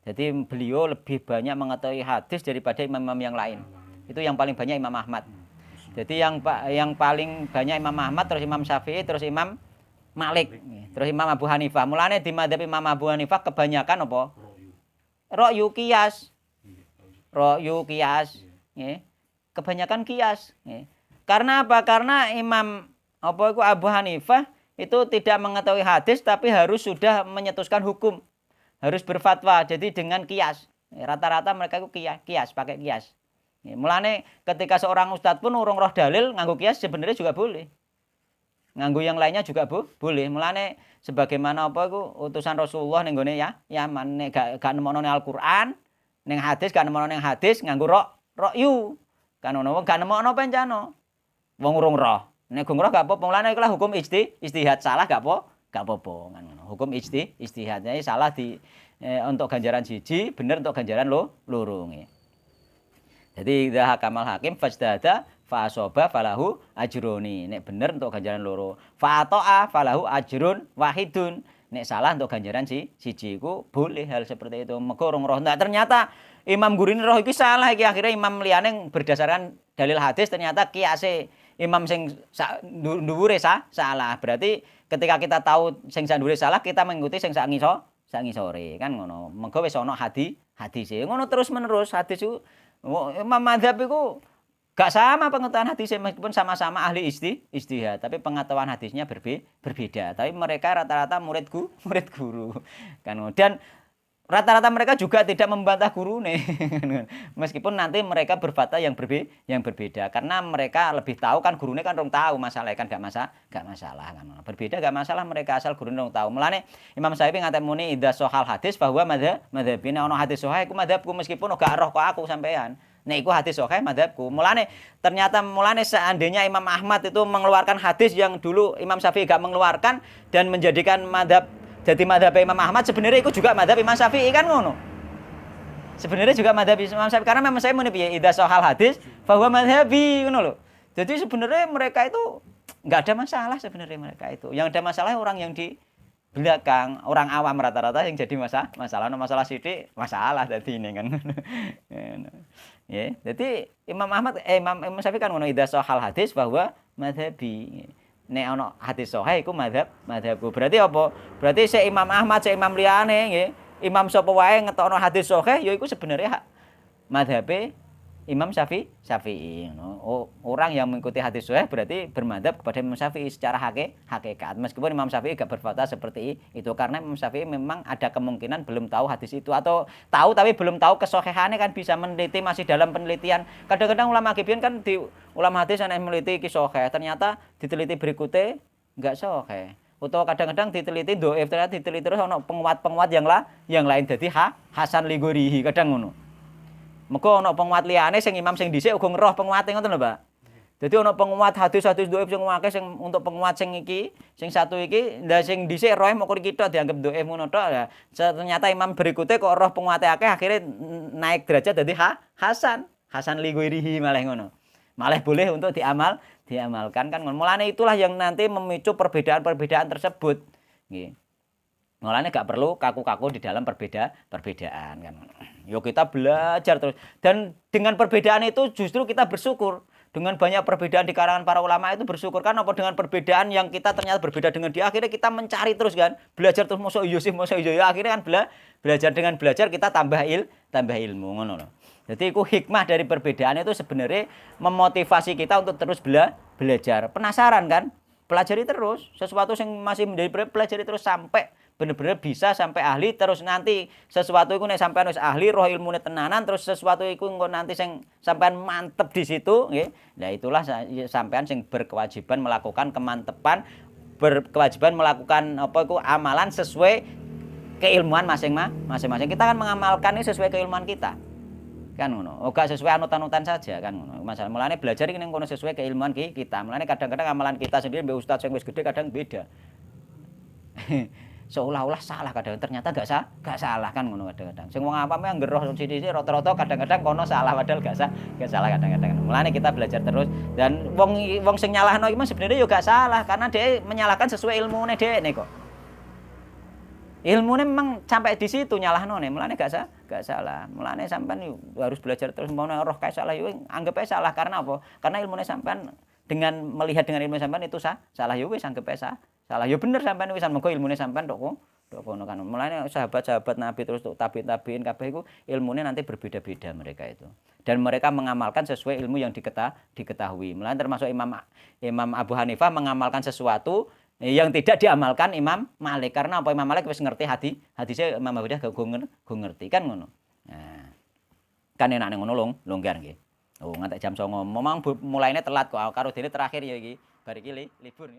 Jadi beliau lebih banyak mengetahui hadis daripada imam-imam yang lain. Itu yang paling banyak Imam Ahmad. Jadi yang paling banyak Imam Ahmad, terus Imam Syafi'i, terus Imam Malik, terus Imam Abu Hanifah. Mulane di madzhab Imam Abu Hanifah kebanyakan apa? Ra'yu qiyas. Ra'yu qiyas, nggih. Kebanyakan qiyas, nggih. Karena apa? Karena Imam Abu Hanifah itu tidak mengetahui hadis tapi harus sudah menyetuskan hukum. Harus berfatwa. Jadi dengan qiyas. Rata-rata mereka itu qiyas, pakai qiyas. Mulane ketika seorang ustadz pun urung roh dalil nganggo qiyas sebenarnya juga boleh. Nganggo yang lainnya juga boleh. Mulane sebagaimana utusan Rasulullah ning gone Yaman nek gak nemono Al-Qur'an, ning hadis gak nemono ning hadis nganggo ra'yu. Kan ono wong gak nemono pancano. Wong urung roh. Nek gong roh gak apa-apa. Mulane iku lah hukum ijtihad salah gak apa-apa kan ngono. Hukum ijtihadnya salah untuk ganjaran siji, bener untuk ganjaran loro nggih. Jadi idza hakamal hakim fajtahada fa asaba falahu ajruni. Nek bener untuk ganjaran loro. Fa ata'a falahu ajrun wahidun. Nek salah untuk ganjaran siji iku boleh hal seperti itu. Mergo urung roh. Nah, ternyata Imam Guruni roh iki salah iki akhirnya imam liyane berdasarkan dalil hadis ternyata kiase imam sing dhuwure salah. Berarti ketika kita tahu sing sak dhuwure salah, kita mengikuti sing sak ngisore kan ngono. Mergo wis ana hadise. Ngono terus menerus hadis itu Imam madzhab itu gak sama pengetahuan hadisnya meskipun sama-sama ahli ijtihad, tapi pengetahuan hadisnya berbeda. Tapi mereka rata-rata murid guru kan. Dan rata-rata mereka juga tidak membantah guru nih. Meskipun nanti mereka berfatwa yang berbeda karena mereka lebih tahu kan gurunya kan rong tahu masalah kan gak masalah kan. Berbeda gak masalah mereka asal gurunya rong tahu. Mulane Imam Syafi'i ngaten muni idza sohal hadis bahwa madzhabina ono hadis sahih iku madzhabku meskipun gak roh kok aku sampean. Nek iku hadis sahih madzhabku. Mulane seandainya Imam Ahmad itu mengeluarkan hadis yang dulu Imam Syafi'i gak mengeluarkan dan menjadikan madzhab jadi madzhab Imam Ahmad sebenarnya itu juga madzhab Imam Syafi'i kan ngono. Sebenarnya juga madzhab Imam Syafi'i karena memang saya muni piye idza sahal hadis bahwa madzhabi ngono lho. Jadi sebenarnya mereka itu enggak ada masalah sebenarnya mereka itu. Yang ada masalah orang yang di belakang, orang awam rata-rata yang jadi masalah sithik masalah dadi ini kan. Ya, jadi Imam Imam Syafi'i kan ngono idza sahal hadis bahwa madzhabi. Nek ana hadis sahih iku madzhabku. Berarti apa? Berarti si Imam Ahmad, si Imam liyane nggih, imam sapa wae ngetokno hadis sahih ya iku sebenarnya madzhabe Imam Syafi'i ngono. Orang yang mengikuti hadis sahih berarti bermadzhab kepada Imam Syafi'i secara hakikat. Meskipun Imam Syafi'i gak berfatwa seperti itu karena Imam Syafi'i memang ada kemungkinan belum tahu hadis itu atau tahu tapi belum tahu kesahihannya kan bisa meneliti masih dalam penelitian. Kadang-kadang ulama kibian kan di ulama hadis ana meneliti ki sahih ternyata diteliti berikutnya enggak sahih. Atau kadang-kadang diteliti dhaif ternyata diteliti terus ana penguat-penguat yang lain dadi hasan ligorihi kadang ngono. Mergo ana penguat liyane sing imam sing dhisik uga ngeroh penguate ngoten lho, Pak. Dadi ana penguat hadis-hadis dhaif sing akeh sing untuk penguat sing iki, sing satu iki, ndak sing dhisik roh mok kita dianggap dhaif ngono tok. Ya. Ternyata imam berikutnya kok roh penguate akeh akhirnya naik derajat dadi hasan ligorihi malah ngono. Malah boleh untuk diamalkan kan ngono. Mulane itulah yang nanti memicu perbedaan-perbedaan tersebut. Nggih. Mulane gak perlu kaku-kaku di dalam perbedaan kan. Yo kita belajar terus dan dengan perbedaan itu justru kita bersyukur. Dengan banyak perbedaan di kalangan para ulama itu bersyukur kan apa dengan perbedaan yang kita ternyata berbeda dengan dia akhirnya kita mencari terus kan. Belajar terus mosok iya ya akhirnya kan belajar dengan belajar kita tambah ilmu ngono lho. Jadi itu hikmah dari perbedaan itu sebenarnya memotivasi kita untuk terus belajar. Penasaran kan? Pelajari terus sesuatu yang masih menjadi pelajari terus sampai bener-bener bisa sampai ahli terus nanti sesuatu iku nek sampean wis ahli roh ilmune tenanan terus sesuatu iku engko nanti sing sampean mantep di situ nggih. Nah itulah sampean sing berkewajiban melakukan kemantepan berkewajiban melakukan amalan sesuai keilmuan masing-masing. Kita kan mengamalkan ini sesuai keilmuan kita. Kan ngono. Ora sesuai anut-anutan saja kan ngono. Masalah mulane belajar iki ning kono sesuai keilmuan kita. Mulane kadang-kadang amalan kita sendiri mbek ustaz sing wis gede kadang beda. Seolah-olah salah kadang ternyata gak salah kan ngono kadang-kadang. Sing wong awam yang ngeroh sithik-sithik rata-rata kadang-kadang kono salah padahal gak salah kadang-kadang. Mulane kita belajar terus dan wong sing nyalahno iki sebenarnya yo gak salah karena dia menyalahkan sesuai ilmune dhekne kok. Ilmune memang sampai di situ nyalahno ne, mulane gak salah. Mulane sampean harus belajar terus mau roh kae salah yo anggap ae salah karena apa? Karena ilmune sampean dengan melihat dengan ilmu sampean itu salah yo wis anggap ae salah yo bener sampean wis muga ilmune sampean tok kono kan. Mulane sahabat-sahabat Nabi terus tabiin kabeh iku ilmune nanti berbeda-beda mereka itu. Dan mereka mengamalkan sesuai ilmu yang diketahui. Mulane termasuk Imam Abu Hanifah mengamalkan sesuatu yang tidak diamalkan Imam Malik karena apa Imam Malik wis ngerti hadisnya Imam Abu Hanifah go ngerti kan ngono. Nah, kan enakne ngono longgar nggih. Oh ngantek jam 09.00 memang mulaine telat kok karo dene terakhir ya iki bar iki libur.